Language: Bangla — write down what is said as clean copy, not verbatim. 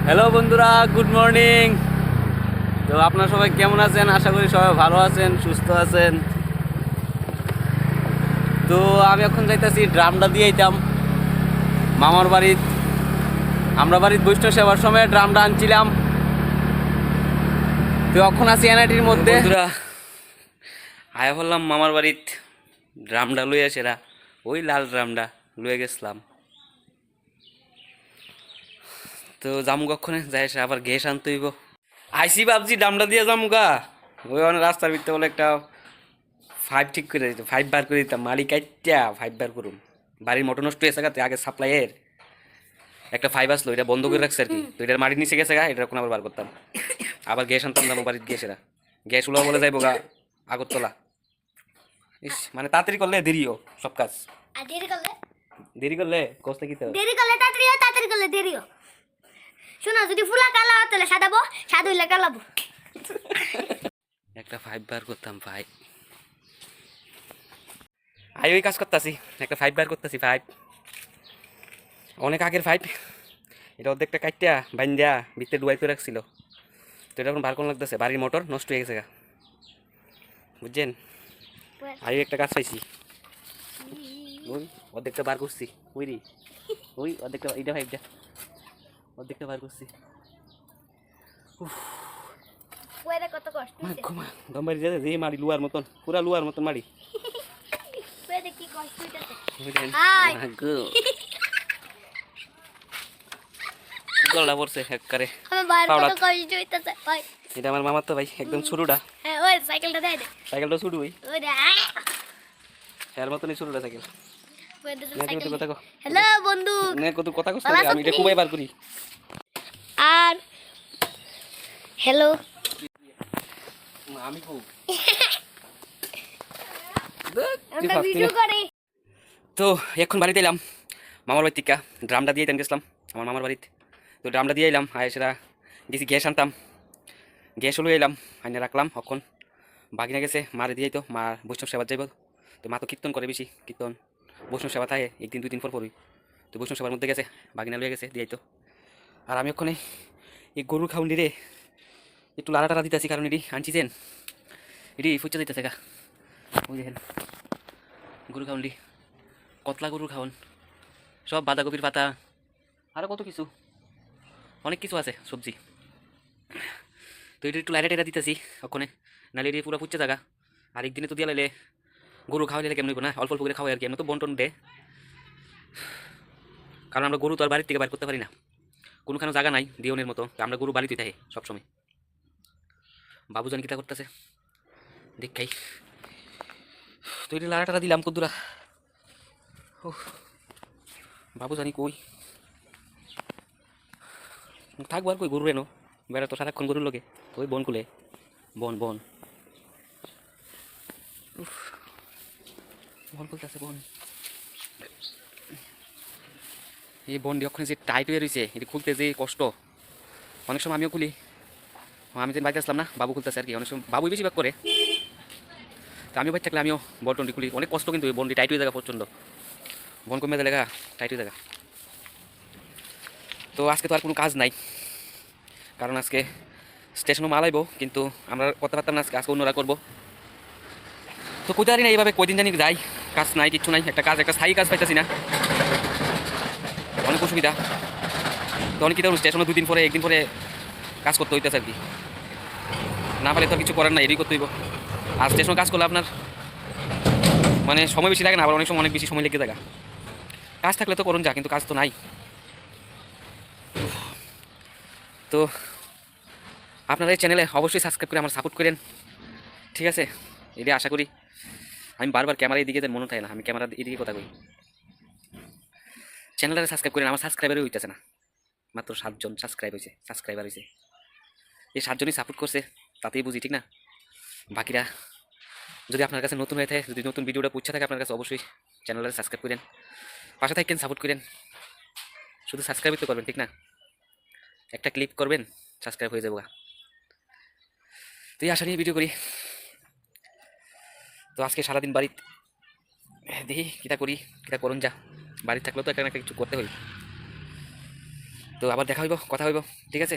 হ্যালো বন্ধুরা, গুড মর্নিং। তো আপনারা সবাই কেমন আছেন? আশা করি সবাই ভালো আছেন, সুস্থ আছেন। তো আমি এখন যাইতেছি ড্রামটা দিয়ে আইতাম মামার বাড়ির। আমরা বাড়ির বৈষ্ণব সেবার সময় ড্রামটা আনছিলাম। তো এখন আছি এনআইটির মধ্যে। বন্ধুরা আয়া বললাম মামার বাড়ির ড্রামটা লইয়া সেরা ওই লাল ড্রামটা লইয়া গেছিলাম। তো যামু কক্ষণে যাই সে আবার গ্যাস আনতে হইব। আইসি ভাবছি ডামটা দিয়ে যামুগা। ওই অনেক রাস্তার ভিতরে বলে একটা 5 ঠিক করে দিত, 5 বার করে দিতাম। মালিক আইটা 5 বার করুন। বাড়ির মোটর নষ্ট হয়েছে গাতে, আগে সাপ্লাইয়ের একটা 5 আসলো, এটা বন্ধ করে রাখছে আর কি। তো এটার মাটির নিচে গেছে গা, এটা এখন আবার বার করতাম। আবার গ্যাস আনতাম যাবো বাড়ির গ্যাসেরা। গ্যাস উলাও বলে যাইবো গা আগরতলা। ইস মানে তাড়াতাড়ি করলে দেরিও সব কাজ। আর দেরি করলে কষ্ট কি তো দেরি করলে তাড়াতাড়ি করলে দেরিও। শোনো, যদি ফুলা কালা হতো তাহলে সাদাবো, সাদা হইলে কালাবো। একটা 5 বার করতাম। 5 আই ওই কাজ করতেছি, একটা 5 বার করতেছি। 5 অনেক আগের 5, এটা অর্ধেকটা কাইটা বাইন্দা ভিতরে ডুবাইতে রাখছিল। তো এটা এখন বার কোন লাগতেছে, বাড়ির মোটর নষ্ট হয়ে গেছে গা, বুঝছেন? আই একটা কাজ পাইছি, ওই অর্ধেকটা বার করছি। ওই রে ওই অর্ধেকটা, এইটা 5টা অর্ধেকটা বার করছি। ওরে কত কষ্ট হইছে। ঘুমা দম বাড়ি যাচ্ছে, যে মাড়ি লুয়ার মতন, পুরা লুয়ার মতন মাড়ি। ওরে কি কষ্ট হইতাছে। বুঝলেন? হাই গলা পড়ছে একবারে। আমার বাইরে পাওড়া। কত কষ্ট হইতাছে ভাই। এটা আমার মামার তো ভাই, একদম ছোটটা। হ্যাঁ, ওই সাইকেলটা দেয় দে। সাইকেলটা ছোট ওই ওরে এর মতনই ছোটটা সাইকেল। ওই তো নাকি সাইকেল। কথা কো হ্যালো বন্ধু। নে কত কথা কষ্ট, ভালো আছো আমি এটা তুমি? খুবই বার করি। আর হ্যালো আমি খুব আমরা ভিডিও করি। তো এখন বাড়িতে এলাম মামার বাড়ি থেকে। ড্রামটা দিয়ে গেছিলাম আমার মামার বাড়িতে। তো ড্রামটা দিয়ে এলাম, আর সেটা গেছি গ্যাস আনতাম। গ্যাস হলো এলাম, আইনে রাখলাম। এখন বাগিনা গেছে মারে দিয়ে তো, মার বৈষ্ণব সেবা যাইব। তো মা তো কীর্তন করে বেশি, কীর্তন বৈষ্ণব সেবা থাকে 1 দিন 2 দিন পর পরই। তো বৈষ্ণব সেবার মধ্যে গেছে, বাগিনা লয়ে গেছে দিয়ে তো। আর আমি ওখানে এই গরুর খাউন্ডি রে একটু লাড়া টাড়া দিতেছি, কারণ এটি আনছিছেন, এটি ফুচা দিতেছে গা। ওই দেখেন গরু খাউন্ডি, কতলা গরুর খাওয়ান, সব বাঁধাকপির পাতা, আরও কত কিছু, অনেক কিছু আছে সবজি। তো এটা একটু লাইটা টেরা দিতেছি ওখানে, নাহলে এটি পুরো ফুচে জায়গা। আর একদিনে তো দিয়ে লাইলে গরু খাওয়াইলে কেমন হইব না, অল্প অল্প করে খাওয়াই আর কি। এমন তো বন্টন দে, কারণ আমরা গরু তো আর বাড়ির থেকে বাইর করতে পারি না, কোনোখানে জায়গা নাই দিওনের মতো। আমরা গরু বাড়িতে থাকি সবসময়। বাবু জানি কিতা করতেছে দেখাই। তো এটা লাড়া টাড়া দিলাম কদ্দুরা। বাবু জানি কই থাকবো আর কই, গরু এনো বেড়া তো সারাক্ষণ গরুর লোকে। ওই বন কুলে বন বন বন খুলতেছে বন। এই বনটি ওখানে যে টাইট হয়ে রয়েছে, এটি খুলতে যে কষ্ট। অনেক সময় আমিও খুলি, আমি যেন বাইতে আসলাম না, বাবু খুলতেছে আর কি। অনেক সময় বাবুই বেশিরভাগ করে, তো আমিও বাইর থাকলে আমিও বনটনটি খুলি। অনেক কষ্ট কিন্তু এই বনটি টাইট হয়ে জায়গা প্রচণ্ড, বন কমে জায়গা টাইট হয়ে জায়গা। তো আজকে তো আর কোনো কাজ নাই, কারণ আজকে স্টেশনও মাল আইব, কিন্তু আমরা করতে পারতাম না আজকে, আজকে অন্যরা করবো। তো কোথায় পারি না এইভাবে কয়দিন জানি যাই, কাজ নাই কিচ্ছু নাই, একটা কাজ, একটা স্থায়ী কাজ পাইতেছি না, অনেক অসুবিধা। তো অনেক কিছু স্টেশনে 2 দিন পরে 1 দিন পরে কাজ করতে হইতেছে আর কি, না পারলে তো কিছু করার না, এরই করতে হইব। আর স্টেশনে কাজ করলে আপনার মানে সময় বেশি লাগে না, আবার অনেক সময় অনেক বেশি সময় লেগে যায়। কাজ থাকলে তো করুন যা, কিন্তু কাজ তো নাই। তো আপনারা এই চ্যানেলে অবশ্যই সাবস্ক্রাইব করে আমার সাপোর্ট করেন, ঠিক আছে? এটি আশা করি। আমি বারবার ক্যামেরা এদিকে মনে থাকে না, আমি ক্যামেরা এদিকে কথা কই। চ্যানেলটা সাবস্ক্রাইব করেন, আমার সাবস্ক্রাইবারই হইতেছে না, মাত্র 7 জন সাবস্ক্রাইবার হয়েছে। এই 7 জনই সাপোর্ট করছে, তাতেই বুঝি, ঠিক না? বাকিরা যদি আপনার কাছে নতুন হয়ে থাকে, যদি নতুন ভিডিওটা পুচ্ছা থাকে আপনার কাছে, অবশ্যই চ্যানেলটা সাবস্ক্রাইব করেন, পাশে থাকেন, সাপোর্ট করেন। শুধু সাবস্ক্রাইবই তো করবেন, ঠিক না? একটা ক্লিক করবেন, সাবস্ক্রাইব হয়ে যাবো। তো এই আশা নিয়ে ভিডিও করি। তো আজকে সারাদিন বাড়িতে দেখি কিতা করি, কিতা করুন যা। বাড়িতে থাকলেও তো একটা না একটা কিছু করতে হয়। তো তো আবার দেখা হইব, কথা হইব, ঠিক আছে।